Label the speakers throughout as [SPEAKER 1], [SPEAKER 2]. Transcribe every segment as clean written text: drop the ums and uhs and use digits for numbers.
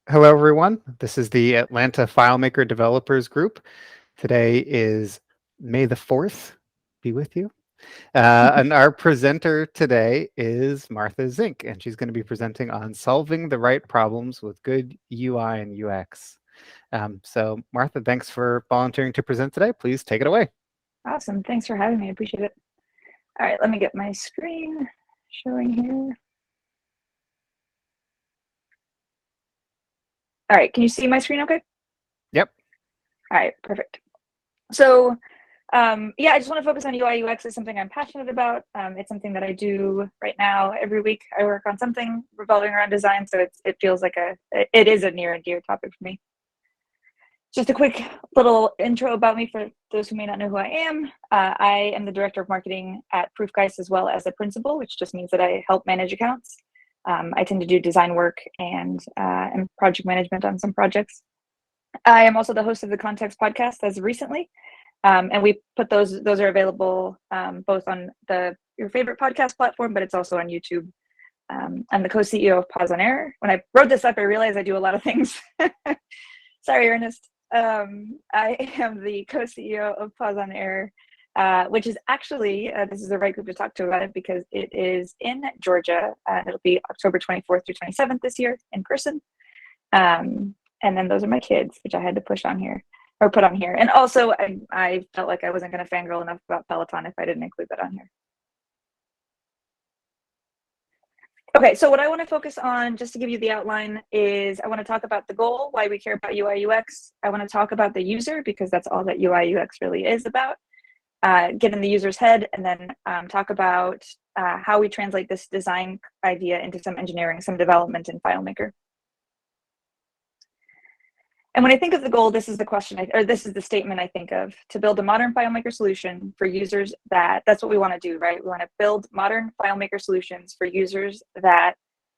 [SPEAKER 1] Hello, everyone. This is the Atlanta FileMaker Developers Group. Today is May the 4th. Be with you. And our presenter today is Martha Zink, and she's going to be presenting on solving the right problems with good UI and UX. So, Martha, thanks for volunteering to present today. Please take it away.
[SPEAKER 2] Awesome. Thanks for having me. I appreciate it. All right, let me get my screen showing here. All right, can you see my screen okay?
[SPEAKER 1] Yep.
[SPEAKER 2] All right, perfect. So yeah, I just want to focus on UI UX. Is something I'm passionate about. It's something that I do right now. Every week I work on something revolving around design, so it feels like it is a near and dear topic for me. Just a quick little intro about me for those who may not know who I am. I am the director of marketing at Proof+Geist as well as a principal, which just means that I help manage accounts. I tend to do design work and project management on some projects. I am also the host of the Context podcast as of recently, and we put those are available both on your favorite podcast platform, but it's also on YouTube. I'm the co-CEO of Pause on Air. When I wrote this up, I realized I do a lot of things. Sorry, Ernest. I am the co-CEO of Pause on Air, which is actually, this is the right group to talk to about it because it is in Georgia. It'll be October 24th through 27th this year in person. And then those are my kids, which I had to push on here or put on here. And also I felt like I wasn't going to fangirl enough about Peloton if I didn't include that on here. Okay, so what I want to focus on, just to give you the outline, is I want to talk about the goal, why we care about UI UX. I want to talk about the user, because that's all that UI UX really is about. Get in the user's head, and then talk about how we translate this design idea into some engineering, some development in FileMaker. And when I think of the goal, this is the question, or this is the statement I think of: to build a modern FileMaker solution for users that's what we want to do, right? We want to build modern FileMaker solutions for users that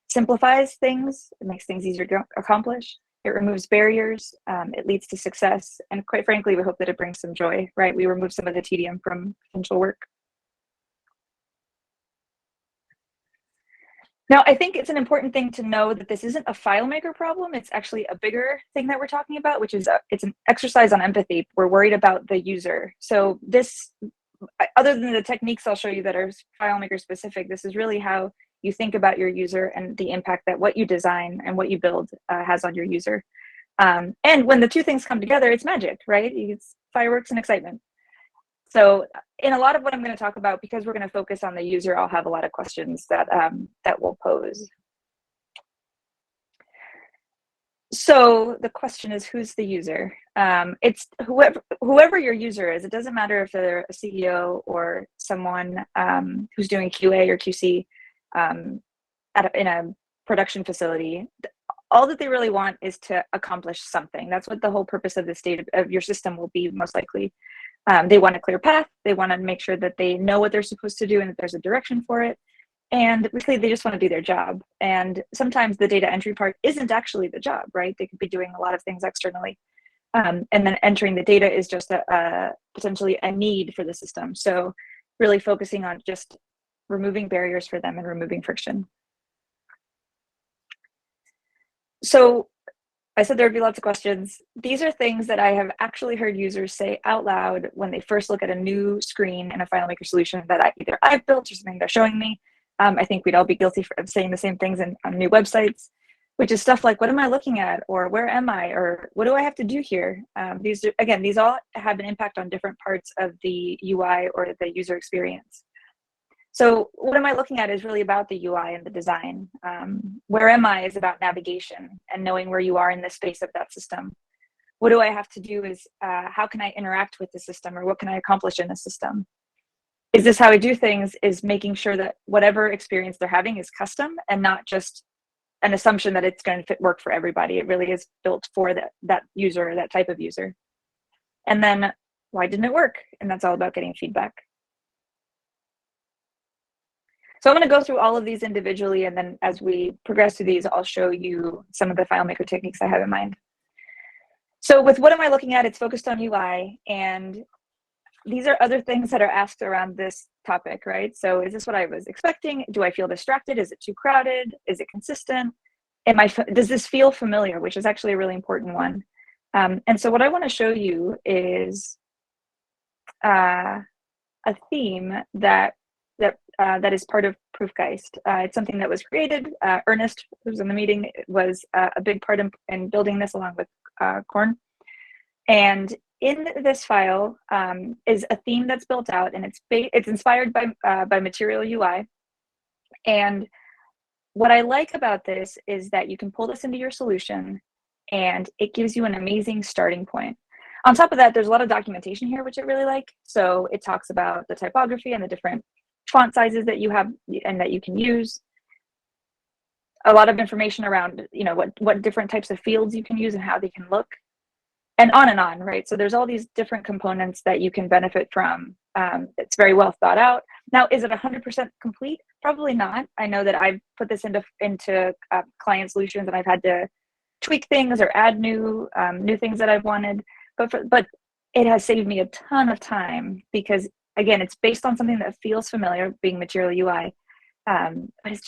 [SPEAKER 2] simplifies things, it makes things easier to accomplish, it removes barriers, it leads to success, and quite frankly, we hope that it brings some joy, right? We remove some of the tedium from potential work. Now, I think it's an important thing to know that this isn't a FileMaker problem. It's actually a bigger thing that we're talking about, which is it's an exercise on empathy. We're worried about the user. So this, other than the techniques I'll show you that are FileMaker specific, this is really how you think about your user and the impact that what you design and what you build has on your user. And when the two things come together, it's magic, right? It's fireworks and excitement. So in a lot of what I'm going to talk about, because we're going to focus on the user, I'll have a lot of questions that we'll pose. So the question is, who's the user? It's whoever your user is. It doesn't matter if they're a CEO or someone who's doing QA or QC in a production facility. All that they really want is to accomplish something. That's what the whole purpose of the state of your system will be, most likely. They want a clear path. They want to make sure that they know what they're supposed to do and that there's a direction for it. And really, they just want to do their job. And sometimes the data entry part isn't actually the job, right? They could be doing a lot of things externally. And then entering the data is just potentially a need for the system. So really focusing on just removing barriers for them and removing friction. So I said there would be lots of questions. These are things that I have actually heard users say out loud when they first look at a new screen in a FileMaker solution that either I've built or something they're showing me. I think we'd all be guilty of saying the same things on new websites, which is stuff like, what am I looking at? Or where am I? Or what do I have to do here? These all have an impact on different parts of the UI or the user experience. So what am I looking at is really about the UI and the design. Where am I is about navigation and knowing where you are in the space of that system. What do I have to do is how can I interact with the system, or what can I accomplish in the system? Is this how I do things? Is making sure that whatever experience they're having is custom and not just an assumption that it's going to work for everybody. It really is built for that user, that type of user. And then why didn't it work? And that's all about getting feedback. So I'm going to go through all of these individually, and then as we progress through these, I'll show you some of the FileMaker techniques I have in mind. So with what am I looking at, it's focused on UI, and these are other things that are asked around this topic, right? So is this what I was expecting? Do I feel distracted? Is it too crowded? Is it consistent? does this feel familiar, which is actually a really important one. And so what I want to show you is a theme that is part of Proof+Geist. It's something that was created. Ernest, who's in the meeting, was a big part in building this along with Korn. And in this file is a theme that's built out, and it's inspired by Material UI. And what I like about this is that you can pull this into your solution, and it gives you an amazing starting point. On top of that, there's a lot of documentation here, which I really like. So it talks about the typography and the different font sizes that you have and that you can use. A lot of information around, what different types of fields you can use and how they can look, and on, right? So there's all these different components that you can benefit from. It's very well thought out. Now, is it 100% complete? Probably not. I know that I've put this into client solutions, and I've had to tweak things or add new things that I've wanted. But it has saved me a ton of time because, again, it's based on something that feels familiar, being Material UI. But it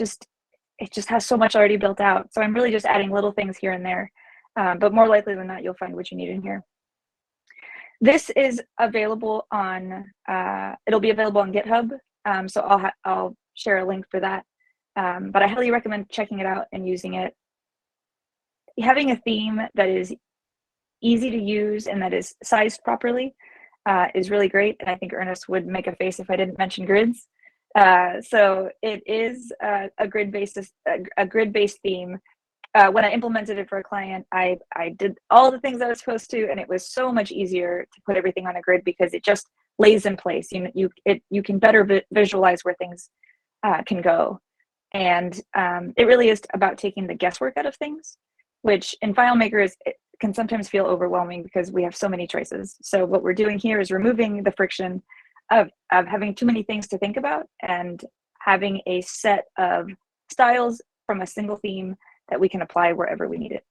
[SPEAKER 2] just has so much already built out. So I'm really just adding little things here and there. But more likely than not, you'll find what you need in here. This is available on, it'll be available on GitHub. So I'll share a link for that. But I highly recommend checking it out and using it. Having a theme that is easy to use and that is sized properly is really great. And I think Ernest would make a face if I didn't mention grids. So it is a grid-based theme. When I implemented it for a client, I did all the things I was supposed to, and it was so much easier to put everything on a grid because it just lays in place. You can better visualize where things can go, and it really is about taking the guesswork out of things, which in FileMaker can sometimes feel overwhelming because we have so many choices. So what we're doing here is removing the friction of having too many things to think about and having a set of styles from a single theme that we can apply wherever we need it.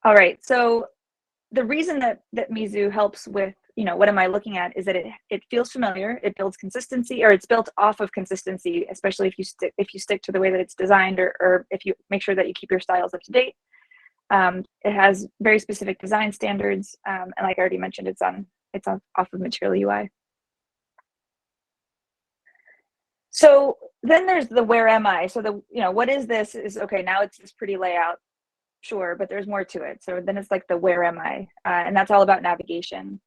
[SPEAKER 2] All right, so the reason that Mizu helps with, what am I looking at, is that it feels familiar, it builds consistency, or it's built off of consistency, especially if you stick to the way that it's designed, or if you make sure that you keep your styles up to date. It has very specific design standards, and like I already mentioned, it's off of Material UI. So then there's the where am I? So what is this? Is okay, now it's this pretty layout, sure, but there's more to it. So then it's like the where am I? And that's all about navigation.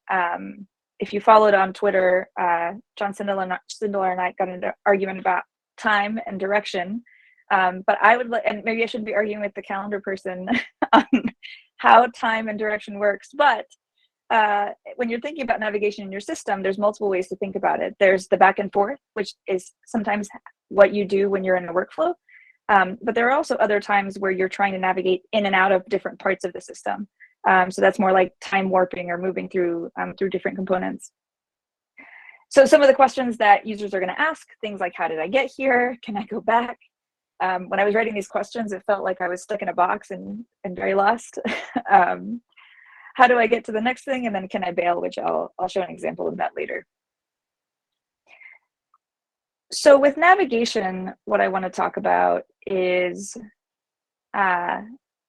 [SPEAKER 2] If you followed on Twitter, John Sindler and I got into an argument about time and direction. But I would, and maybe I shouldn't be arguing with the calendar person on how time and direction works, but when you're thinking about navigation in your system, there's multiple ways to think about it. There's the back and forth, which is sometimes what you do when you're in a workflow. But there are also other times where you're trying to navigate in and out of different parts of the system. So that's more like time warping or moving through different components. So some of the questions that users are going to ask, things like, how did I get here? Can I go back? When I was writing these questions, it felt like I was stuck in a box and very lost. How do I get to the next thing? And then can I bail, which I'll show an example of that later. So with navigation, what I want to talk about is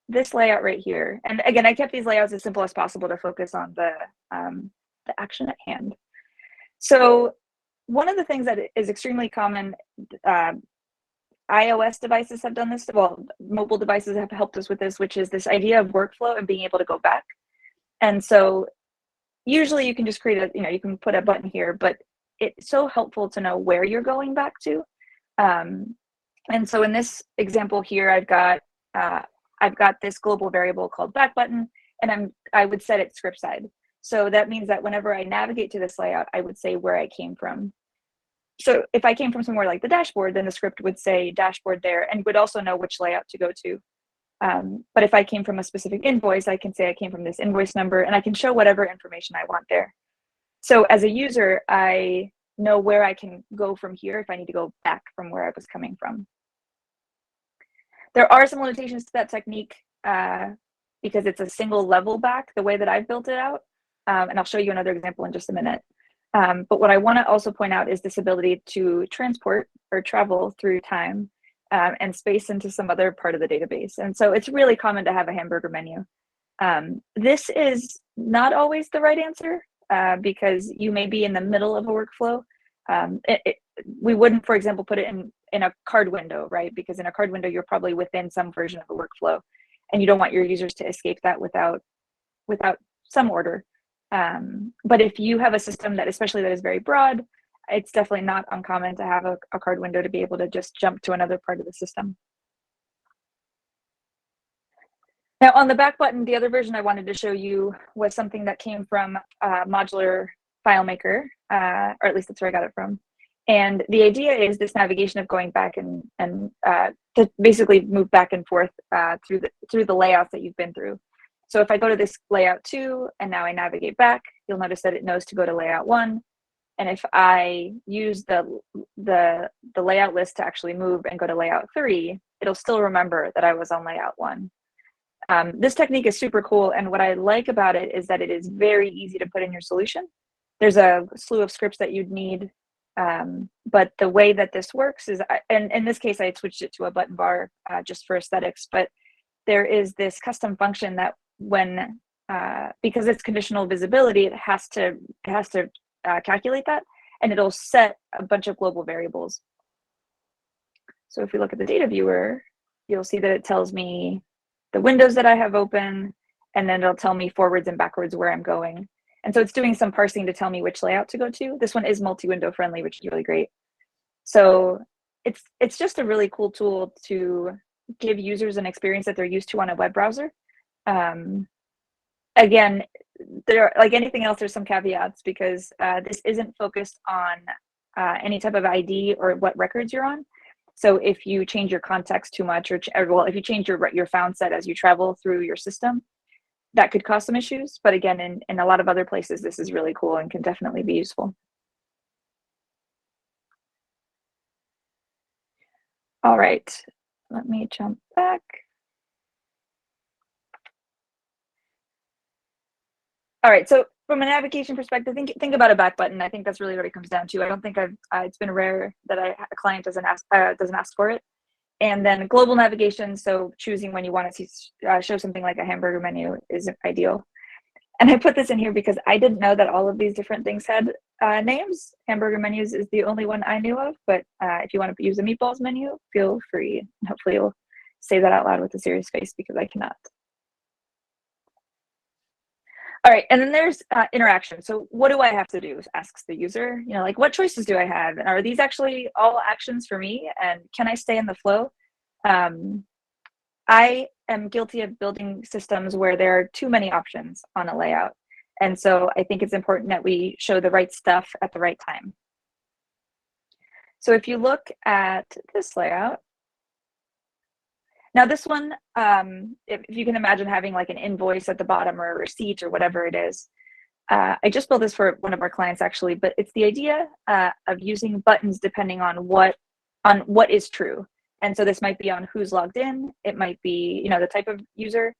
[SPEAKER 2] this layout right here. And again, I kept these layouts as simple as possible to focus on the action at hand. So one of the things that is extremely common, iOS devices have done this, well, mobile devices have helped us with this, which is this idea of workflow and being able to go back. And so usually you can just create you can put a button here, but it's so helpful to know where you're going back to. And so in this example here, I've got this global variable called back button, and I would set it script side. So that means that whenever I navigate to this layout, I would say where I came from. So if I came from somewhere like the dashboard, then the script would say dashboard there and would also know which layout to go to. But if I came from a specific invoice, I can say I came from this invoice number, and I can show whatever information I want there. So as a user, I know where I can go from here if I need to go back from where I was coming from. There are some limitations to that technique because it's a single level back, the way that I've built it out. And I'll show you another example in just a minute. But what I want to also point out is this ability to transport or travel through time and space into some other part of the database. And so it's really common to have a hamburger menu. This is not always the right answer because you may be in the middle of a workflow. We wouldn't, for example, put it in a card window, right? Because in a card window, you're probably within some version of a workflow, and you don't want your users to escape that without some order. But if you have a system that, especially that is very broad, it's definitely not uncommon to have a card window to be able to just jump to another part of the system. Now on the back button, the other version I wanted to show you was something that came from Modular FileMaker, or at least that's where I got it from. And the idea is this navigation of going back and to basically move back and forth through the layouts that you've been through. So if I go to this layout 2 and now I navigate back, you'll notice that it knows to go to layout 1. And if I use the layout list to actually move and go to layout 3, it'll still remember that I was on layout 1. This technique is super cool, and what I like about it is that it is very easy to put in your solution. There's a slew of scripts that you'd need, but the way that this works is, and in this case I switched it to a button bar just for aesthetics, but there is this custom function that when, because it's conditional visibility, it has to calculate that, and it'll set a bunch of global variables. So if we look at the data viewer, you'll see that it tells me the windows that I have open, and then it'll tell me forwards and backwards where I'm going. And so it's doing some parsing to tell me which layout to go to. This one is multi-window friendly, which is really great. So it's just a really cool tool to give users an experience that they're used to on a web browser. Again, there, like anything else, there's some caveats because this isn't focused on any type of ID or what records you're on. So if you change your context too much, or well, if you change your found set as you travel through your system, that could cause some issues. But again, in a lot of other places, this is really cool and can definitely be useful. All right, let me jump back. All right, so from a navigation perspective, think about a back button. I think that's really what it comes down to. I don't think it's been rare that a client doesn't ask for it. And then global navigation, so choosing when you want to show something like a hamburger menu is ideal. And I put this in here because I didn't know that all of these different things had names. Hamburger menus is the only one I knew of, but if you want to use a meatballs menu, feel free. And hopefully you'll say that out loud with a serious face because I cannot. All right, and then there's interaction. So what do I have to do, asks the user. You know, like what choices do I have? And are these actually all actions for me? And can I stay in the flow? I am guilty of building systems where there are too many options on a layout. And so I think it's important that we show the right stuff at the right time. So if you look at this layout, now this one, if you can imagine having like an invoice at the bottom or a receipt or whatever it is. I just built this for one of our clients actually, but it's the idea of using buttons depending on what is true. And so this might be on who's logged in. It might be, you know, the type of user,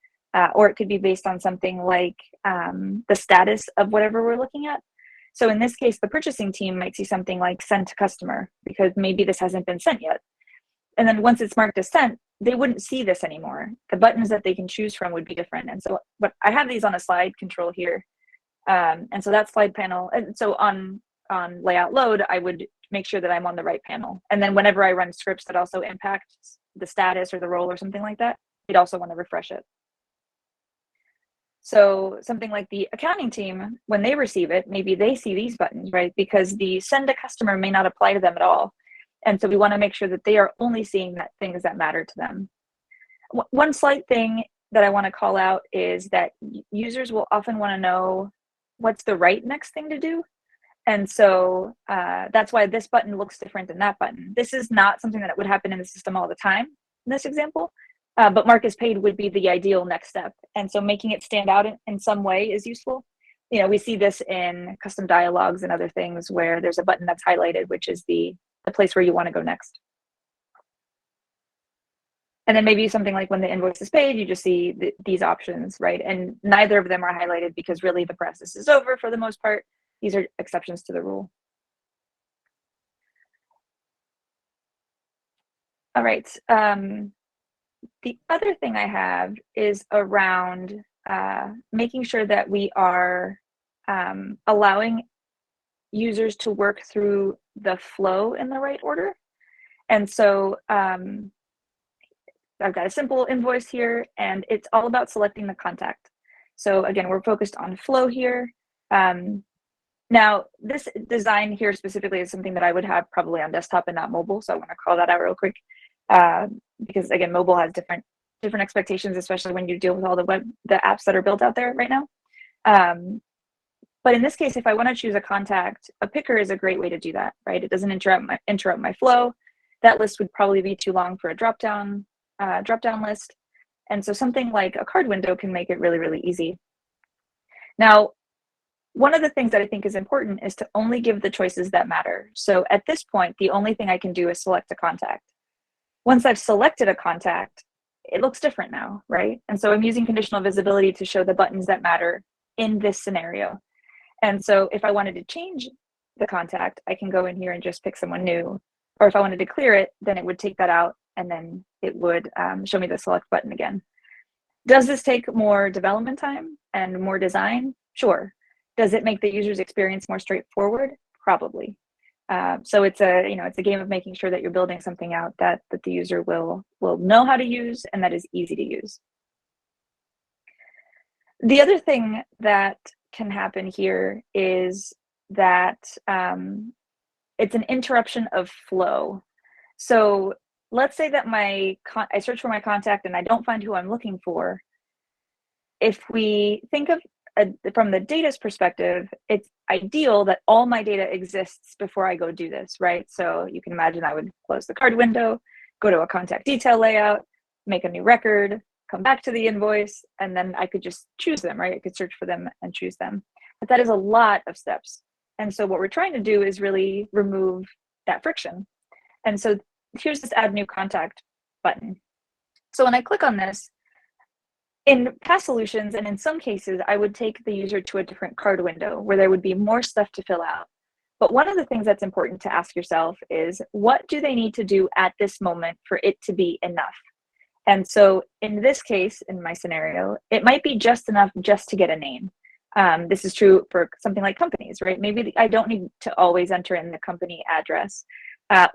[SPEAKER 2] or it could be based on something like the status of whatever we're looking at. So in this case, the purchasing team might see something like sent to customer because maybe this hasn't been sent yet. And then once it's marked as sent, they wouldn't see this anymore. The buttons that they can choose from would be different. And so but I have these on a slide control here. And so that slide panel, and so on layout load, I would make sure that I'm on the right panel. And then whenever I run scripts that also impact the status or the role or something like that, you'd also want to refresh it. So something like the accounting team, when they receive it, maybe they see these buttons, right? Because the send to customer may not apply to them at all. And so we want to make sure that they are only seeing things that matter to them. One slight thing that I want to call out is that users will often want to know what's the right next thing to do. And so that's why this button looks different than that button. This is not something that would happen in the system all the time in this example, but mark as paid would be the ideal next step. And so making it stand out in some way is useful. You know, we see this in custom dialogues and other things where there's a button that's highlighted, which is the place where you want to go next. And then maybe something like when the invoice is paid, you just see these options, right? And neither of them are highlighted because really the process is over for the most part. these are exceptions to the rule. All right. The other thing I have is around making sure that we are allowing users to work through the flow in the right order. And so I've got a simple invoice here, and it's all about selecting the contact. So again, we're focused on flow here. Now, this design here specifically is something that I would have probably on desktop and not mobile. So I want to call that out real quick, because again, mobile has different expectations, especially when you deal with all the apps that are built out there right now. But in this case, if I want to choose a contact, a picker is a great way to do that, right? It doesn't interrupt my flow. That list would probably be too long for a drop-down list. And so something like a card window can make it really, really easy. Now, one of the things that I think is important is to only give the choices that matter. So at this point, the only thing I can do is select a contact. Once I've selected a contact, it looks different now, right? And so I'm using conditional visibility to show the buttons that matter in this scenario. And so if I wanted to change the contact, I can go in here and just pick someone new. Or if I wanted to clear it, then it would take that out, and then it would show me the select button again. Does this take more development time and more design? Sure. Does it make the user's experience more straightforward? Probably. So it's a game of making sure that you're building something out that the user will know how to use and that is easy to use. The other thing that can happen here is that it's an interruption of flow. So let's say that I search for my contact and I don't find who I'm looking for. If we think of from the data's perspective, it's ideal that all my data exists before I go do this, right? So you can imagine I would close the card window, go to a contact detail layout, make a new record, come back to the invoice, and then I could just choose them, right? I could search for them and choose them. But that is a lot of steps. And so what we're trying to do is really remove that friction. And so here's this add new contact button. So when I click on this, in past solutions, and in some cases, I would take the user to a different card window where there would be more stuff to fill out. But one of the things that's important to ask yourself is, what do they need to do at this moment for it to be enough? And so in this case, in my scenario, it might be just enough just to get a name. This is true for something like companies, right? Maybe I don't need to always enter in the company address,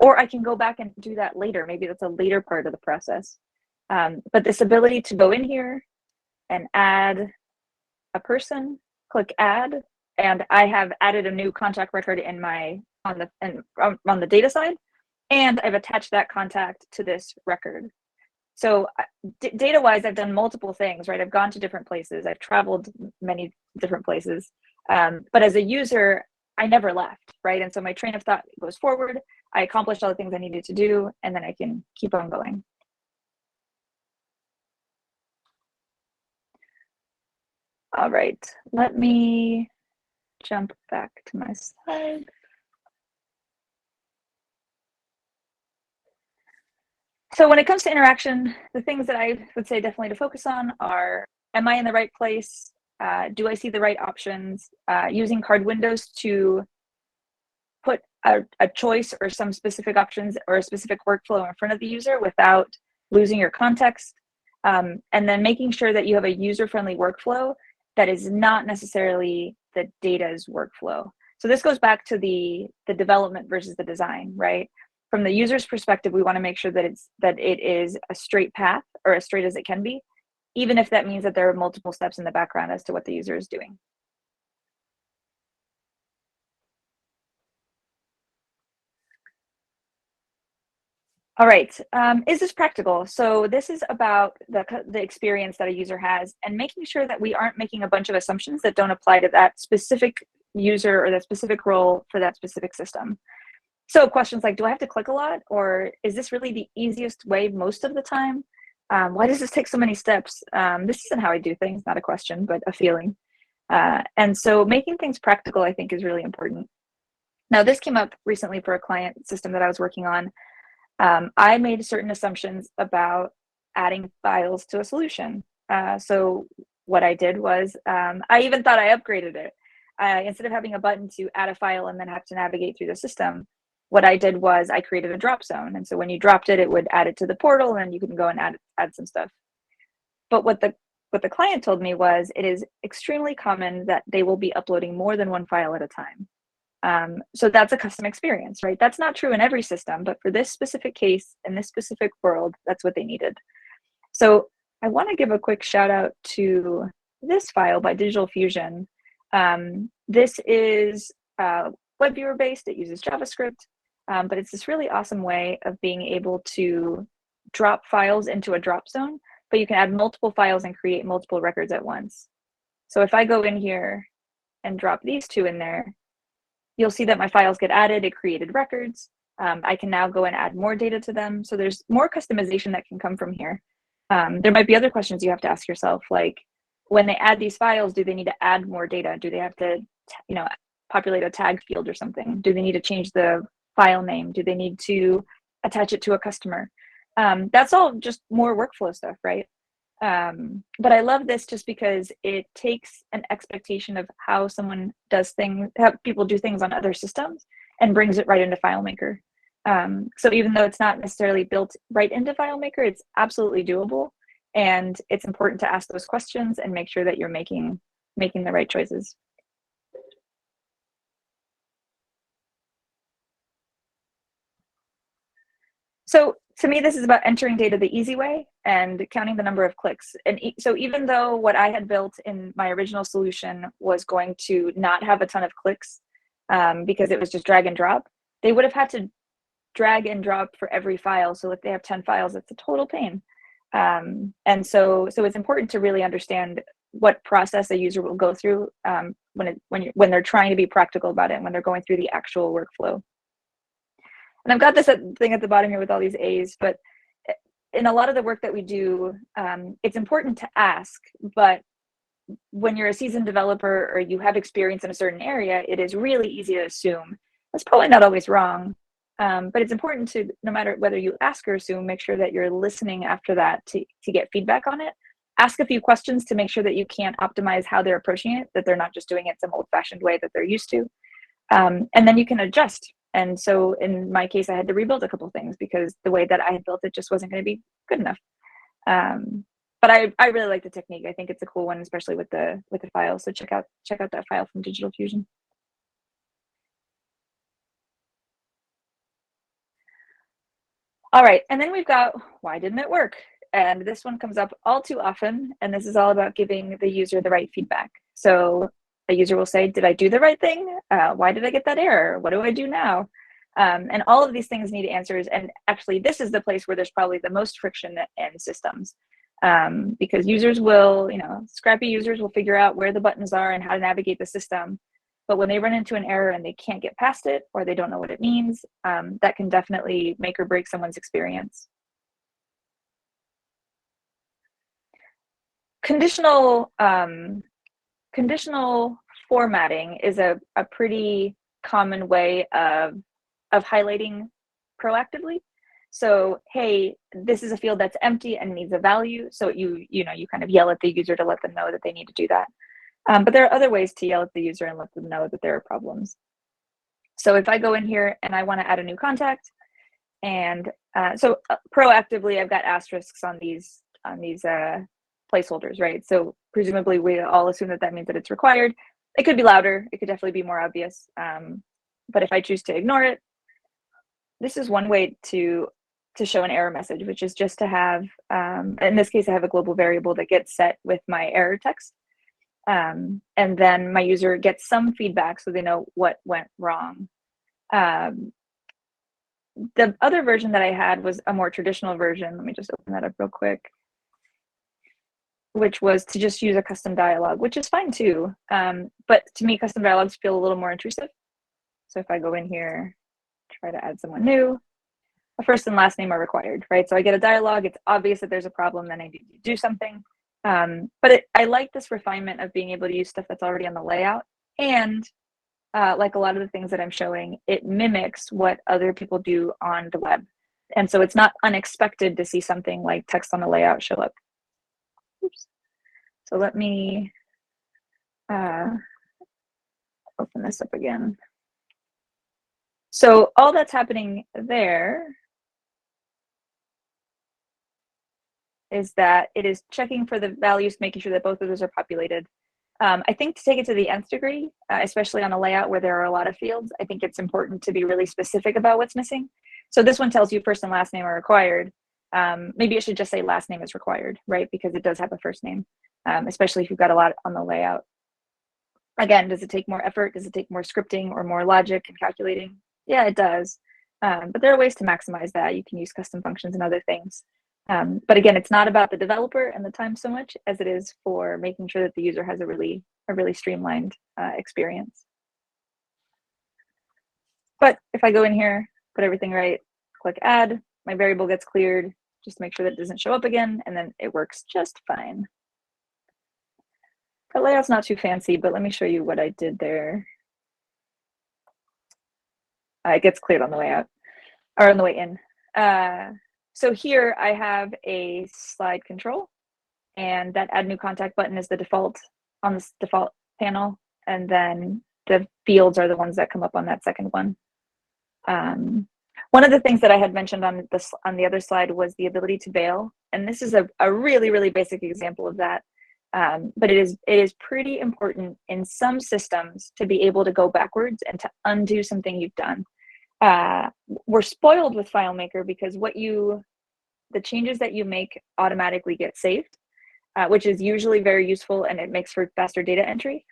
[SPEAKER 2] or I can go back and do that later. Maybe that's a later part of the process. But this ability to go in here and add a person, click add, and I have added a new contact record on the data side, and I've attached that contact to this record. So data-wise, I've done multiple things, right? I've gone to different places. I've traveled many different places. But as a user, I never left, right? And so my train of thought goes forward. I accomplished all the things I needed to do, and then I can keep on going. All right, let me jump back to my slide. So when it comes to interaction, the things that I would say definitely to focus on are, am I in the right place? Do I see the right options? Using card windows to put a choice or some specific options or a specific workflow in front of the user without losing your context. And then making sure that you have a user-friendly workflow that is not necessarily the data's workflow. So this goes back to the development versus the design, right? From the user's perspective, we want to make sure that it is a straight path, or as straight as it can be, even if that means that there are multiple steps in the background as to what the user is doing. All right, is this practical? So this is about the experience that a user has, and making sure that we aren't making a bunch of assumptions that don't apply to that specific user or that specific role for that specific system. So questions like, do I have to click a lot? Or is this really the easiest way most of the time? Why does this take so many steps? This isn't how I do things, not a question, but a feeling. And so making things practical, I think, is really important. Now, this came up recently for a client system that I was working on. I made certain assumptions about adding files to a solution. So what I did was, I even thought I upgraded it. instead of having a button to add a file and then have to navigate through the system, what I did was I created a drop zone. And so when you dropped it, it would add it to the portal, and you can go and add some stuff. But what the client told me was it is extremely common that they will be uploading more than one file at a time. So that's a custom experience, right? That's not true in every system, but for this specific case, in this specific world, that's what they needed. So I want to give a quick shout out to this file by Digital Fusion. This is web viewer based. It uses JavaScript, but it's this really awesome way of being able to drop files into a drop zone, but you can add multiple files and create multiple records at once. So if I go in here and drop these two in there, you'll see that my files get added. It created records. I can now go and add more data to them. So there's more customization that can come from here. There might be other questions you have to ask yourself, like when they add these files, do they need to add more data? Do they have to, populate a tag field or something? Do they need to change the file name? Do they need to attach it to a customer? That's all just more workflow stuff, right? But I love this just because it takes an expectation of how someone does things, how people do things on other systems, and brings it right into FileMaker. So even though it's not necessarily built right into FileMaker, it's absolutely doable. And it's important to ask those questions and make sure that you're making the right choices. So to me, this is about entering data the easy way and counting the number of clicks. And so even though what I had built in my original solution was going to not have a ton of clicks because it was just drag and drop, they would have had to drag and drop for every file. So if they have 10 files, it's a total pain. And so it's important to really understand what process a user will go through when they're trying to be practical about it and when they're going through the actual workflow. And I've got this thing at the bottom here with all these A's, but in a lot of the work that we do, it's important to ask, but when you're a seasoned developer or you have experience in a certain area, it is really easy to assume. That's probably not always wrong, but it's important to, no matter whether you ask or assume, make sure that you're listening after that to get feedback on it. Ask a few questions to make sure that you can't optimize how they're approaching it, that they're not just doing it some old-fashioned way that they're used to. And then you can adjust. And so in my case, I had to rebuild a couple of things because the way that I had built it just wasn't going to be good enough. But I really like the technique. I think it's a cool one, especially with the files. So check out that file from Digital Fusion. All right, and then we've got why didn't it work? And this one comes up all too often, and this is all about giving the user the right feedback. So a user will say, did I do the right thing? Why did I get that error? What do I do now? And all of these things need answers. And actually, this is the place where there's probably the most friction in systems because users will, scrappy users will figure out where the buttons are and how to navigate the system. But when they run into an error and they can't get past it or they don't know what it means, that can definitely make or break someone's experience. Conditional formatting is a pretty common way of highlighting proactively. So, hey, this is a field that's empty and needs a value. So you kind of yell at the user to let them know that they need to do that. But there are other ways to yell at the user and let them know that there are problems. So if I go in here and I want to add a new contact, and so proactively, I've got asterisks on these placeholders, right? So presumably we all assume that means that it's required. It could be louder. It could definitely be more obvious. But if I choose to ignore it, this is one way to show an error message, which is just to have, in this case, I have a global variable that gets set with my error text. And then my user gets some feedback so they know what went wrong. The other version that I had was a more traditional version. Let me just open that up real quick, which was to just use a custom dialog, which is fine too. But to me, custom dialogs feel a little more intrusive. So if I go in here, try to add someone new, a first and last name are required, right? So I get a dialog, it's obvious that there's a problem, then I need to do something. But I like this refinement of being able to use stuff that's already on the layout. And like a lot of the things that I'm showing, it mimics what other people do on the web. And so it's not unexpected to see something like text on the layout show up. Oops. So let me open this up again. So all that's happening there is that it is checking for the values, making sure that both of those are populated. I think to take it to the nth degree, especially on a layout where there are a lot of fields, I think it's important to be really specific about what's missing. So this one tells you first and last name are required. Maybe it should just say last name is required, right? Because it does have a first name, especially if you've got a lot on the layout. Again, does it take more effort? Does it take more scripting or more logic and calculating? Yeah, it does. But there are ways to maximize that. You can use custom functions and other things. But again, it's not about the developer and the time so much as it is for making sure that the user has a really streamlined experience. But if I go in here, put everything right, click add, my variable gets cleared, just make sure that it doesn't show up again, and then it works just fine. The layout's not too fancy, but let me show you what I did there. It gets cleared on the way out, or on the way in. So here I have a slide control, and that add new contact button is the default on this default panel, and then the fields are the ones that come up on that second one. One of the things that I had mentioned on the other slide was the ability to bail, and this is a really basic example of that. But it is pretty important in some systems to be able to go backwards and to undo something you've done. We're spoiled with FileMaker because the changes that you make automatically get saved, which is usually very useful, and it makes for faster data entry.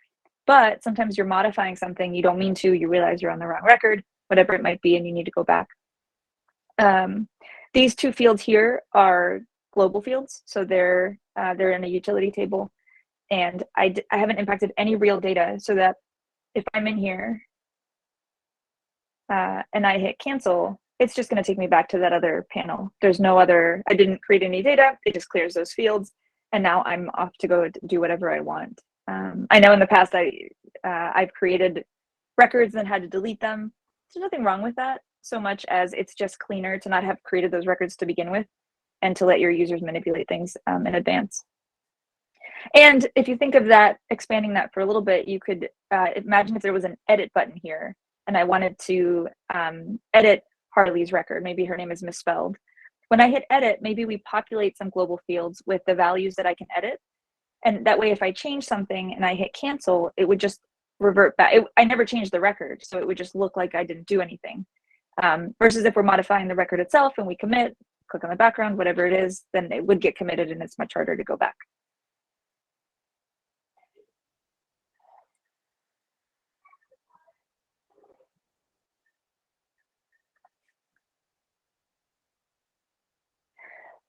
[SPEAKER 2] But sometimes you're modifying something you don't mean to, you realize you're on the wrong record, whatever it might be, and you need to go back. These two fields here are global fields, so they're in a utility table, and I haven't impacted any real data, so that if I'm in here and I hit cancel, it's just going to take me back to that other panel. There's no other, I didn't create any data, it just clears those fields, and now I'm off to go do whatever I want. I know in the past I've created records and had to delete them. There's nothing wrong with that, so much as it's just cleaner to not have created those records to begin with and to let your users manipulate things in advance. And if you think of that, expanding that for a little bit, you could imagine if there was an edit button here and I wanted to edit Harley's record. Maybe her name is misspelled. When I hit edit, maybe we populate some global fields with the values that I can edit. And that way, if I change something and I hit cancel, it would just revert back. I never changed the record, so it would just look like I didn't do anything. Versus if we're modifying the record itself and we commit, click on the background, whatever it is, then it would get committed and it's much harder to go back.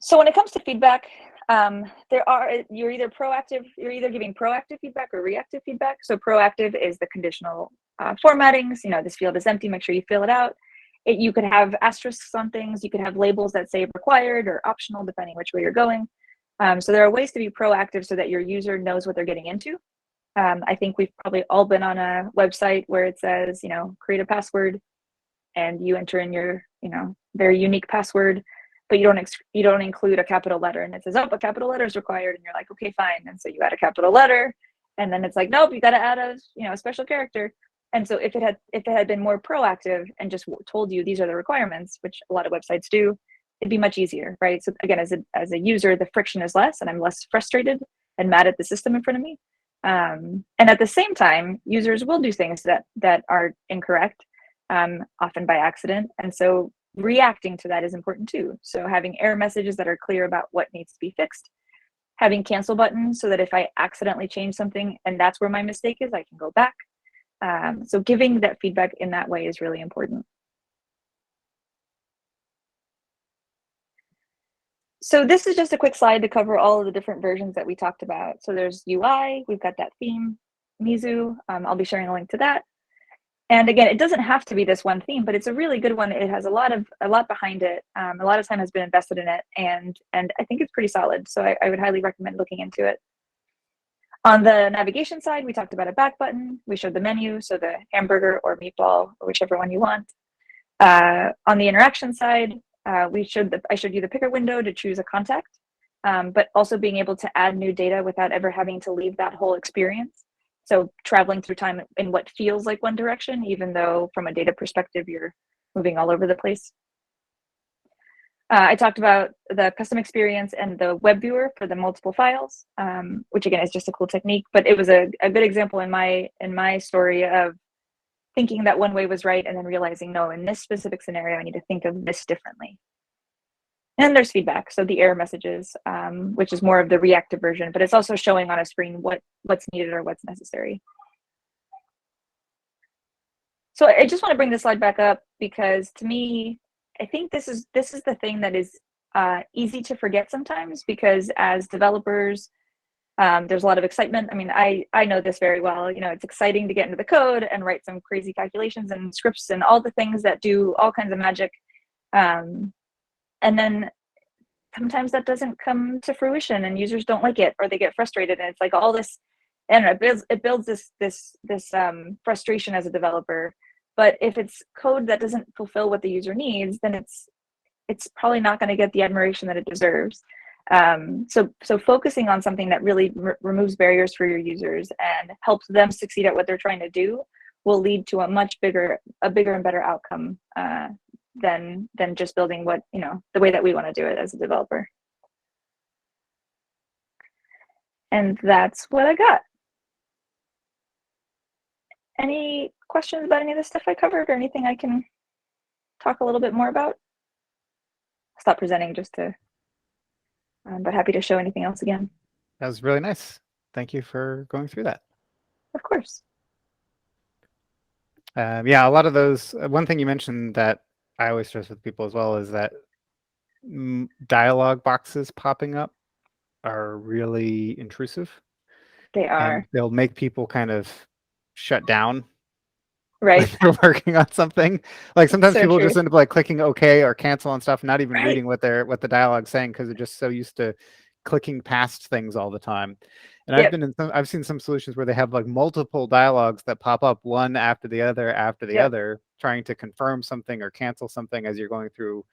[SPEAKER 2] So when it comes to feedback, you're either giving proactive feedback or reactive feedback. So proactive is the conditional formattings. This field is empty, make sure you fill it out. You could have asterisks on things. You could have labels that say required or optional, depending which way you're going. So there are ways to be proactive so that your user knows what they're getting into. I think we've probably all been on a website where it says, create a password, and you enter in your, very unique password, but you don't include a capital letter, and it says, oh, a capital letter is required, and you're like, okay, fine. And so you add a capital letter, and then it's like, nope, you got to add a special character. And so if it had been more proactive and just told you these are the requirements, which a lot of websites do, it'd be much easier, right? So again, as a user, the friction is less, and I'm less frustrated and mad at the system in front of me. And at the same time, users will do things that are incorrect, often by accident. And so reacting to that is important too. So having error messages that are clear about what needs to be fixed, having cancel buttons so that if I accidentally change something and that's where my mistake is, I can go back. So giving that feedback in that way is really important. So this is just a quick slide to cover all of the different versions that we talked about. So there's UI, we've got that theme, Mizu. I'll be sharing a link to that. And again, it doesn't have to be this one theme, but it's a really good one. It has a lot behind it. A lot of time has been invested in it, and I think it's pretty solid. So I would highly recommend looking into it. On the navigation side, we talked about a back button. We showed the menu, so the hamburger or meatball or whichever one you want. On the interaction side, I showed you the picker window to choose a contact, but also being able to add new data without ever having to leave that whole experience. So traveling through time in what feels like one direction, even though from a data perspective, you're moving all over the place. I talked about the custom experience and the web viewer for the multiple files, which again is just a cool technique, but it was a good example in my story of thinking that one way was right and then realizing, no, in this specific scenario, I need to think of this differently. And there's feedback, so the error messages, which is more of the reactive version, but it's also showing on a screen what's needed or what's necessary. So I just want to bring this slide back up because to me, I think this is the thing that is easy to forget sometimes, because as developers, there's a lot of excitement. I mean, I know this very well. You know, it's exciting to get into the code and write some crazy calculations and scripts and all the things that do all kinds of magic. And then sometimes that doesn't come to fruition and users don't like it or they get frustrated. And it's like all this, I don't know, it builds this frustration as a developer. But if it's code that doesn't fulfill what the user needs, then it's probably not going to get the admiration that it deserves. So focusing on something that really removes barriers for your users and helps them succeed at what they're trying to do will lead to a bigger and better outcome than just building what, you know, the way that we want to do it as a developer. And that's what I got. Any questions about any of the stuff I covered or anything I can talk a little bit more about? I'll stop presenting just to, but happy to show anything else again.
[SPEAKER 1] That was really nice. Thank you for going through that.
[SPEAKER 2] Of course.
[SPEAKER 1] Yeah, a lot of those, one thing you mentioned that I always stress with people as well is that dialog boxes popping up are really intrusive.
[SPEAKER 2] They are.
[SPEAKER 1] And they'll make people kind of shut down
[SPEAKER 2] right
[SPEAKER 1] when they're working on something. Like sometimes
[SPEAKER 2] So
[SPEAKER 1] people
[SPEAKER 2] true.
[SPEAKER 1] just end up like clicking OK or cancel on stuff, not even
[SPEAKER 2] Right.
[SPEAKER 1] reading what the dialogue's saying because they're just so used to clicking past things all the time. And
[SPEAKER 2] Yep.
[SPEAKER 1] I've seen some solutions where they have like multiple dialogues that pop up one after the other other, trying to confirm something or cancel something as you're going through,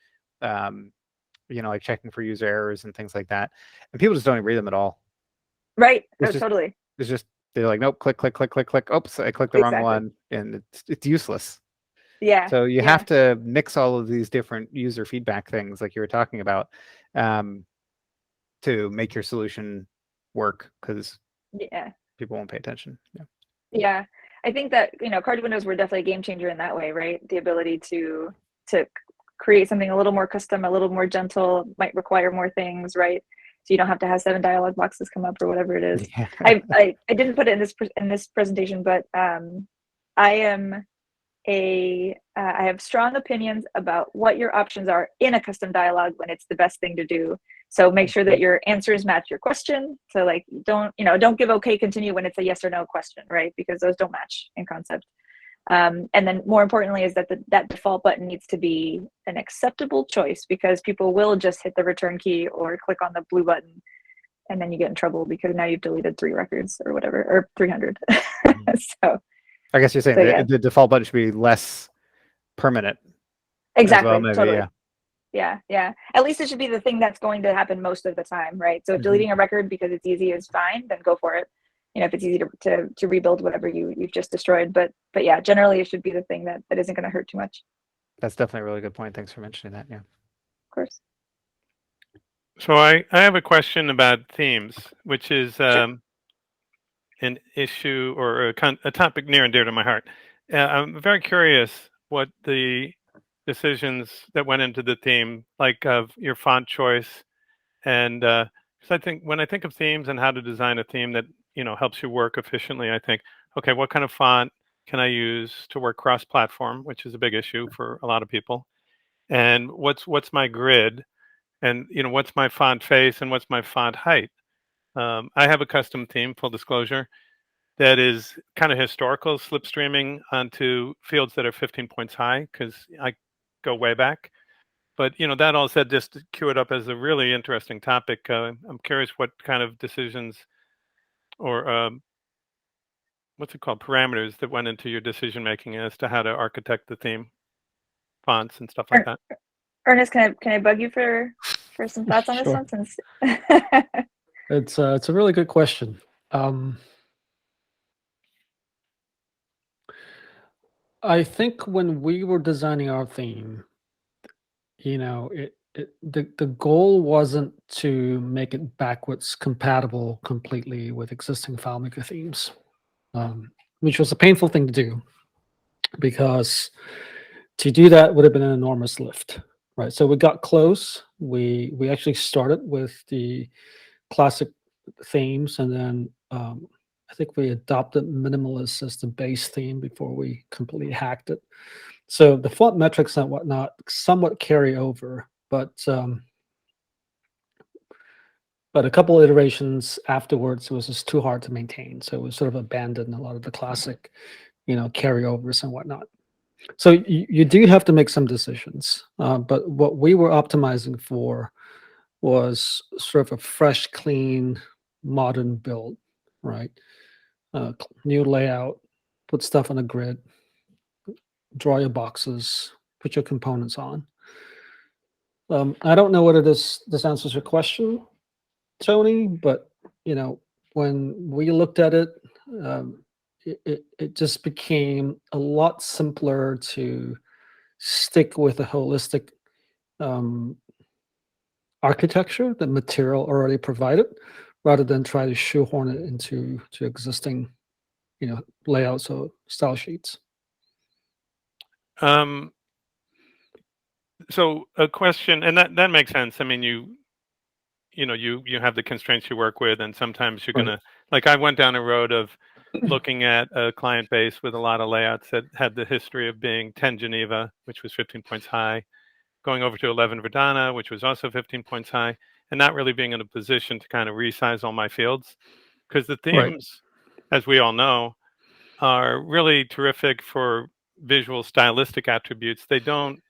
[SPEAKER 1] you know, like checking for user errors and things like that. And people just don't even read them at all.
[SPEAKER 2] Right.
[SPEAKER 1] Totally. It's just they're like, nope, click, click, click, click, click. Oops, I clicked the wrong one, and it's useless.
[SPEAKER 2] Yeah.
[SPEAKER 1] So you have to mix all of these different user feedback things, like you were talking about, to make your solution work, because people won't pay attention.
[SPEAKER 2] Yeah. I think that, you know, card windows were definitely a game changer in that way, right? The ability to create something a little more custom, a little more gentle, might require more things, right? So you don't have to have 7 dialog boxes come up or whatever it is.
[SPEAKER 1] Yeah.
[SPEAKER 2] I didn't put it in this presentation, but I have strong opinions about what your options are in a custom dialog when it's the best thing to do. So make sure that your answers match your question. So like don't give okay, continue when it's a yes or no question, right? Because those don't match in concept. And then more importantly is that that default button needs to be an acceptable choice, because people will just hit the return key or click on the blue button, and then you get in trouble because now you've deleted 3 records or whatever, or 300. So
[SPEAKER 1] I guess you're saying the default button should be less permanent.
[SPEAKER 2] Exactly.
[SPEAKER 1] Well, maybe,
[SPEAKER 2] totally. Yeah. At least it should be the thing that's going to happen most of the time, right? So if deleting a record because it's easy is fine, then go for it. You know, if it's easy to rebuild whatever you've just destroyed. But yeah, generally it should be the thing that isn't going to hurt too much.
[SPEAKER 1] That's definitely a really good point. Thanks for mentioning that. Yeah.
[SPEAKER 2] Of course.
[SPEAKER 3] So I have a question about themes, which is an issue or a topic near and dear to my heart. I'm very curious what the decisions that went into the theme, like of your font choice, and because I think when I think of themes and how to design a theme that, you know, helps you work efficiently, I think, okay, what kind of font can I use to work cross-platform, which is a big issue for a lot of people, and what's my grid, and, you know, what's my font face and what's my font height. I have a custom theme, full disclosure, that is kind of historical, slipstreaming onto fields that are 15 points high, because I go way back. But, you know, that all said, just to cue it up as a really interesting topic, I'm curious what kind of decisions or what's it called, parameters that went into your decision making as to how to architect the theme, fonts and stuff like that.
[SPEAKER 2] Ernest, can I bug you for some thoughts on this one? Since
[SPEAKER 4] it's a really good question. I think when we were designing our theme, the goal wasn't to make it backwards compatible completely with existing FileMaker themes, which was a painful thing to do because to do that would have been an enormous lift, right? So we got close. We actually started with the classic themes, and then I think we adopted minimalist as the base theme before we completely hacked it. So the font metrics and whatnot somewhat carry over, but a couple iterations afterwards, it was just too hard to maintain. So we sort of abandoned a lot of the classic, carryovers and whatnot. So you do have to make some decisions. But what we were optimizing for was sort of a fresh, clean, modern build, right? New layout, put stuff on a grid, draw your boxes, put your components on. I don't know whether this answers your question, Tony, but when we looked at it, it just became a lot simpler to stick with a holistic architecture, the material already provided, rather than try to shoehorn it into existing, layouts or style sheets.
[SPEAKER 3] So a question, and that makes sense. I mean, you have the constraints you work with, and sometimes you're gonna, like, I went down a road of looking at a client base with a lot of layouts that had the history of being 10 Geneva, which was 15 points high, going over to 11 Verdana, which was also 15 points high, and not really being in a position to kind of resize all my fields, because the themes, as we all know, are really terrific for visual stylistic attributes. They don't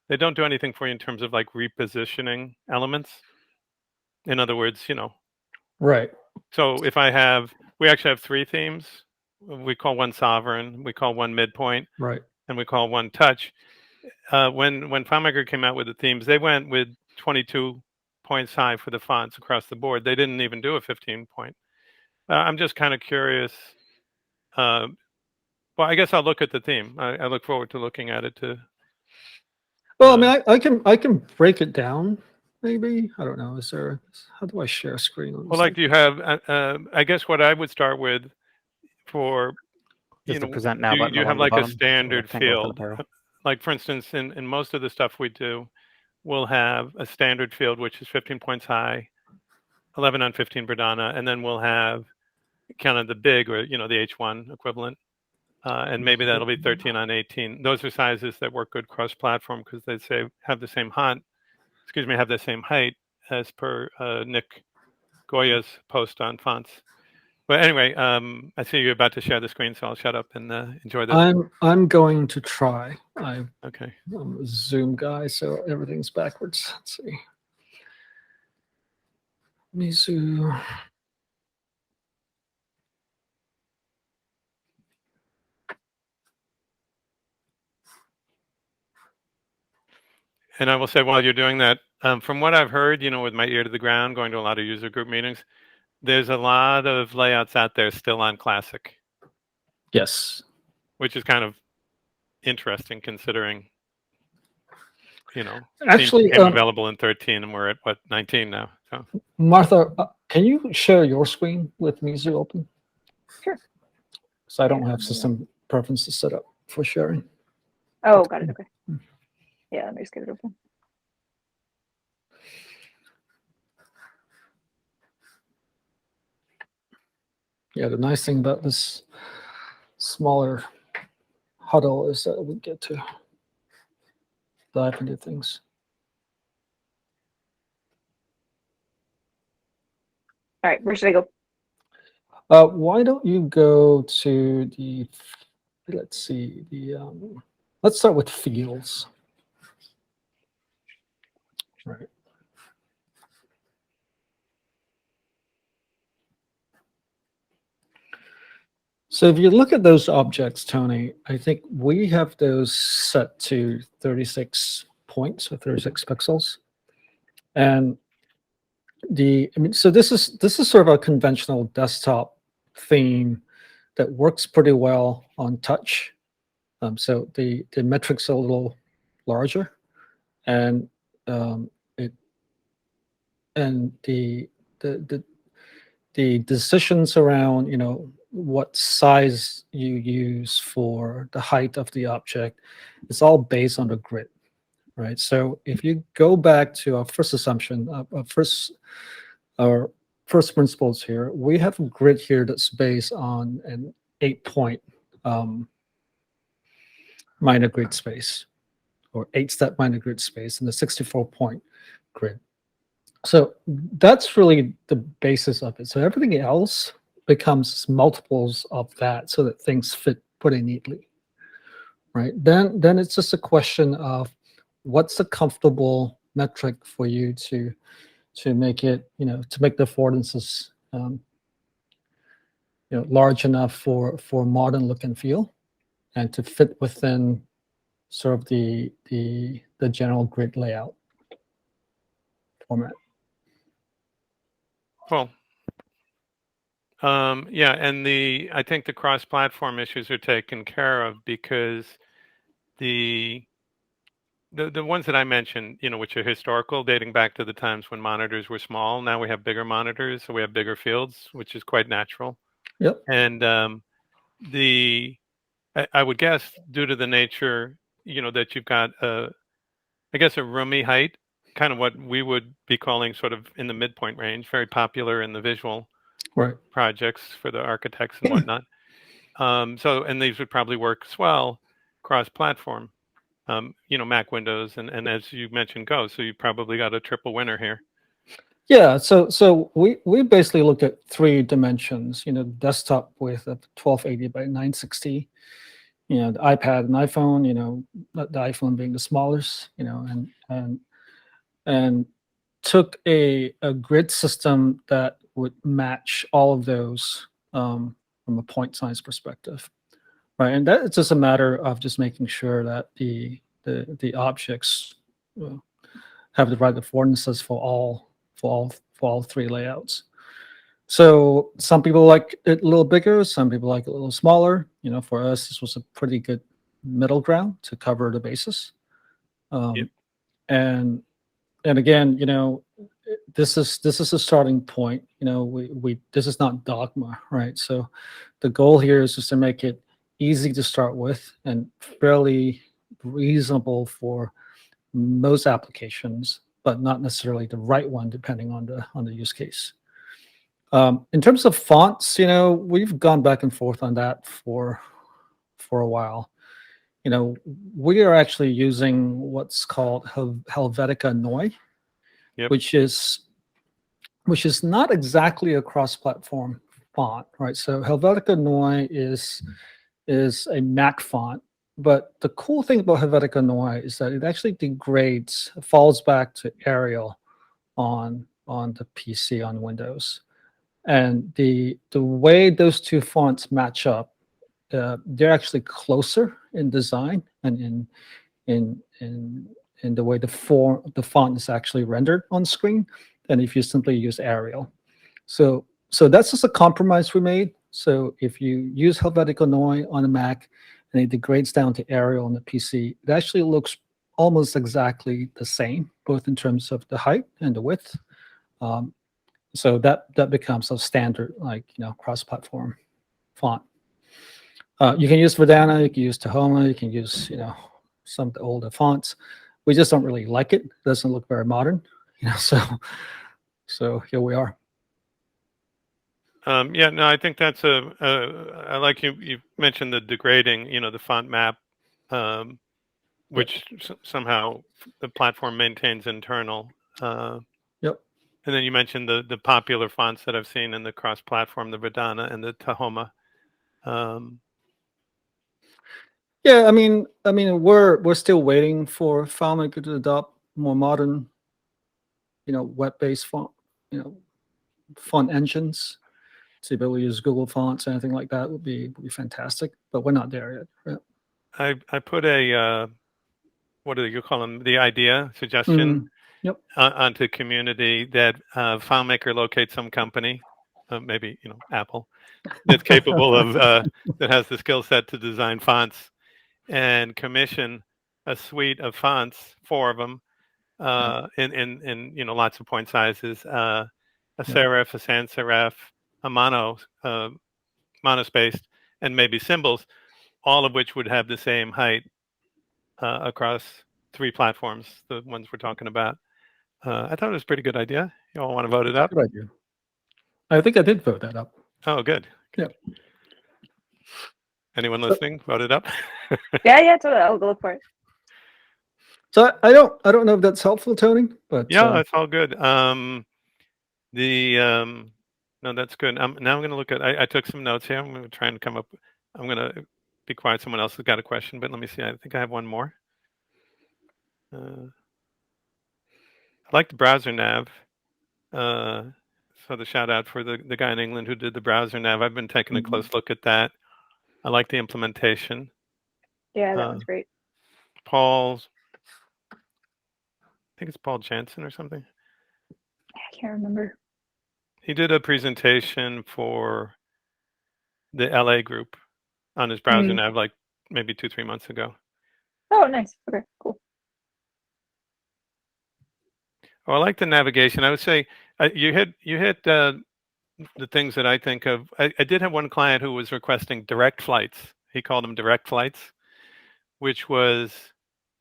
[SPEAKER 3] do anything for you in terms of like repositioning elements. In other words,
[SPEAKER 4] Right.
[SPEAKER 3] So if we actually have 3 themes. We call one sovereign, we call one midpoint,
[SPEAKER 4] Right.
[SPEAKER 3] and we call one touch. When FileMaker came out with the themes, they went with 22 points high for the fonts across the board. They didn't even do a 15 point. I'm just kind of curious. Well, I guess I'll look at the theme. I look forward to looking at it too.
[SPEAKER 4] Well, I mean, I can break it down. Maybe, I don't know. How do I share a screen on this?
[SPEAKER 3] Well, like, do you have? I guess what I would start with for
[SPEAKER 1] Is the present now
[SPEAKER 3] do
[SPEAKER 1] button
[SPEAKER 3] you have
[SPEAKER 1] along the
[SPEAKER 3] like a
[SPEAKER 1] bottom?
[SPEAKER 3] standard
[SPEAKER 1] Rectangle with an
[SPEAKER 3] field?
[SPEAKER 1] arrow.
[SPEAKER 3] Like, for instance, in most of the stuff we do, we'll have a standard field which is 15 points high, 11 on 15 Verdana, and then we'll have kind of the big, or the H1 equivalent, and maybe that'll be 13 on 18. Those are sizes that work good cross-platform because they have the same have the same height as per Nick Goya's post on fonts. But anyway, I see you're about to share the screen, so I'll shut up and enjoy this.
[SPEAKER 4] I'm going to try.
[SPEAKER 3] Okay.
[SPEAKER 4] I'm a Zoom guy, so everything's backwards. Let's see. Mizu.
[SPEAKER 3] And I will say, while you're doing that, from what I've heard, with my ear to the ground, going to a lot of user group meetings, there's a lot of layouts out there still on Classic.
[SPEAKER 4] Yes.
[SPEAKER 3] Which is kind of interesting, considering,
[SPEAKER 4] actually
[SPEAKER 3] became available in 13, and we're at 19 now. So,
[SPEAKER 4] Martha, can you share your screen with Mizu open?
[SPEAKER 2] Sure.
[SPEAKER 4] So I don't have system preferences set up for sharing.
[SPEAKER 2] Oh, got it. Okay. Yeah, let me just get it open.
[SPEAKER 4] Yeah, the nice thing about this smaller huddle is that we get to dive into things.
[SPEAKER 2] All right, where should I go?
[SPEAKER 4] Why don't you go to the, let's see, let's start with fields. Right. So if you look at those objects, Tony, I think we have those set to 36 points or 36 pixels. And so this is sort of a conventional desktop theme that works pretty well on touch. So the metrics are a little larger, and it and the decisions around, what size you use for the height of the object is all based on the grid, right? So if you go back to our first assumption, our first principles here, we have a grid here that's based on an 8-point minor grid space, or 8-step minor grid space, and the 64-point grid. So that's really the basis of it. So everything else becomes multiples of that, so that things fit pretty neatly, right? Then it's just a question of what's a comfortable metric for you to make it, to make the affordances large enough for modern look and feel, and to fit within sort of the general grid layout format.
[SPEAKER 3] Cool. Yeah, and I think the cross-platform issues are taken care of, because the ones that I mentioned, which are historical, dating back to the times when monitors were small. Now we have bigger monitors, so we have bigger fields, which is quite natural.
[SPEAKER 4] Yep.
[SPEAKER 3] And I would guess, due to the nature, that you've got I guess a roomy height, kind of what we would be calling sort of in the midpoint range, very popular in the visual
[SPEAKER 4] Right.
[SPEAKER 3] projects for the architects and whatnot. And these would probably work as well cross-platform, Mac, Windows, and as you mentioned, Go. So you probably got a triple winner here.
[SPEAKER 4] Yeah. So we basically looked at 3 dimensions. Desktop with a 1280 by 960. The iPad and iPhone. The iPhone being the smallest. And took a grid system that would match all of those from a point size perspective, right? And that it's just a matter of just making sure that the objects have the right affordances for all 3 layouts. So some people like it a little bigger, some people like it a little smaller. For us, this was a pretty good middle ground to cover the bases.
[SPEAKER 3] Yep.
[SPEAKER 4] And again, this is a starting point. This is not dogma, right? So the goal here is just to make it easy to start with and fairly reasonable for most applications, but not necessarily the right one depending on the use case. In terms of fonts, we've gone back and forth on that for a while. We are actually using what's called Helvetica Neue,
[SPEAKER 3] Yep.
[SPEAKER 4] which is not exactly a cross-platform font, right? So Helvetica Neue is a Mac font, but the cool thing about Helvetica Neue is that it actually falls back to Arial on the PC on Windows, and the way those 2 fonts match up, they're actually closer in design and in the way the font is actually rendered on screen than if you simply use Arial. So that's just a compromise we made. So if you use Helvetica Neue on a Mac and it degrades down to Arial on the PC, it actually looks almost exactly the same, both in terms of the height and the width. So that becomes a standard, cross-platform font. You can use Verdana, you can use Tahoma, you can use some of the older fonts. We just don't really like it. It doesn't look very modern, so here we are.
[SPEAKER 3] Yeah, no, I think that's I like you mentioned the degrading, the font map, which somehow the platform maintains internal.
[SPEAKER 4] Yep.
[SPEAKER 3] And then you mentioned the popular fonts that I've seen in the cross-platform, the Verdana and the Tahoma.
[SPEAKER 4] Yeah, I mean, we're still waiting for FileMaker to adopt more modern, web-based font engines. To be able to use Google Fonts or anything like that would be fantastic, but we're not there yet. Right?
[SPEAKER 3] I put a what do you call them? The idea suggestion
[SPEAKER 4] Yep.
[SPEAKER 3] onto community that FileMaker locates some company, maybe Apple, that's capable of that has the skill set to design fonts and commission a suite of fonts, 4 of them, in lots of point sizes, a serif, a sans serif, a monospaced, and maybe symbols, all of which would have the same height across 3 platforms, the ones we're talking about. I thought it was a pretty good idea. You all want to vote it up?
[SPEAKER 4] Good idea. I think I did vote that up.
[SPEAKER 3] Oh, good.
[SPEAKER 4] Yeah.
[SPEAKER 3] Anyone listening? Vote it up.
[SPEAKER 2] Yeah, totally. I'll go look for it.
[SPEAKER 4] So I don't know if that's helpful, Tony, but
[SPEAKER 3] Yeah, it's all good. No, that's good. Now I'm going to look at. I took some notes here. I'm going to try and come up. I'm going to be quiet. Someone else has got a question, but let me see. I think I have one more. I like the browser nav. So the shout out for the guy in England who did the browser nav. I've been taking a close look at that. I like the implementation.
[SPEAKER 2] Yeah, that one's great.
[SPEAKER 3] I think it's Paul Jansen or something.
[SPEAKER 2] I can't remember.
[SPEAKER 3] He did a presentation for the LA group on his browser nav, like maybe 2-3 months ago.
[SPEAKER 2] Oh, nice. Okay, cool.
[SPEAKER 3] Oh, I like the navigation. I would say you hit the things that I think of. I did have one client who was requesting direct flights. He called them direct flights, which was,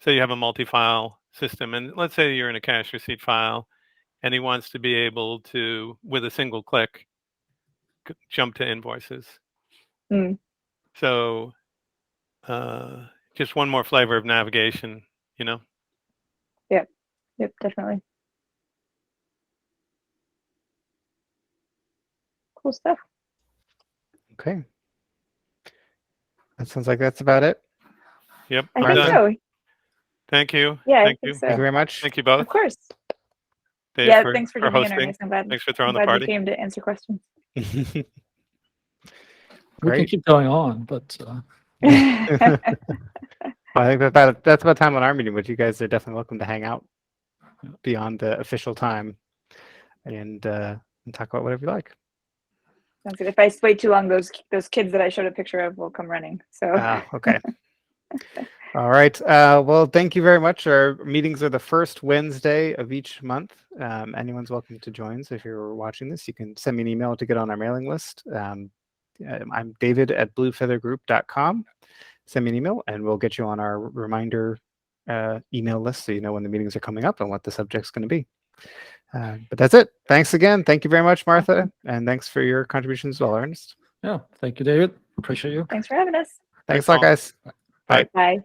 [SPEAKER 3] say you have a multi-file system, and let's say you're in a cash receipt file, and he wants to be able to, with a single click, jump to invoices. So just one more flavor of navigation,
[SPEAKER 2] Yep, definitely. Cool stuff.
[SPEAKER 1] Okay. That sounds like that's about it.
[SPEAKER 3] Yep.
[SPEAKER 2] I think so.
[SPEAKER 3] Thank you.
[SPEAKER 2] Yeah,
[SPEAKER 3] Thank
[SPEAKER 2] I think
[SPEAKER 3] you.
[SPEAKER 2] so.
[SPEAKER 1] Thank you very much.
[SPEAKER 3] Thank you both.
[SPEAKER 2] Of course.
[SPEAKER 3] Dave,
[SPEAKER 2] Yeah, thanks for being
[SPEAKER 3] hosting.
[SPEAKER 2] I'm glad.
[SPEAKER 3] Thanks for throwing
[SPEAKER 2] I'm
[SPEAKER 3] the
[SPEAKER 2] glad
[SPEAKER 3] party.
[SPEAKER 2] you came to answer questions.
[SPEAKER 4] we
[SPEAKER 1] Great.
[SPEAKER 4] can keep going on, but
[SPEAKER 1] I think that's about time on our meeting, but you guys are definitely welcome to hang out beyond the official time and talk about whatever you like.
[SPEAKER 2] Sounds good. If I wait too long, those kids that I showed a picture of will come running. So
[SPEAKER 1] Okay. All right. Well, thank you very much. Our meetings are the first Wednesday of each month. Anyone's welcome to join. So if you're watching this, you can send me an email to get on our mailing list. I'm david@bluefeathergroup.com. Send me an email and we'll get you on our reminder email list so you know when the meetings are coming up and what the subject's going to be. But that's it. Thanks again. Thank you very much, Martha. And thanks for your contributions as well, Ernest.
[SPEAKER 4] yeah, thank you, David. Appreciate you.
[SPEAKER 2] thanks for having us.
[SPEAKER 1] Thanks a lot, guys.
[SPEAKER 3] Bye.
[SPEAKER 2] Bye.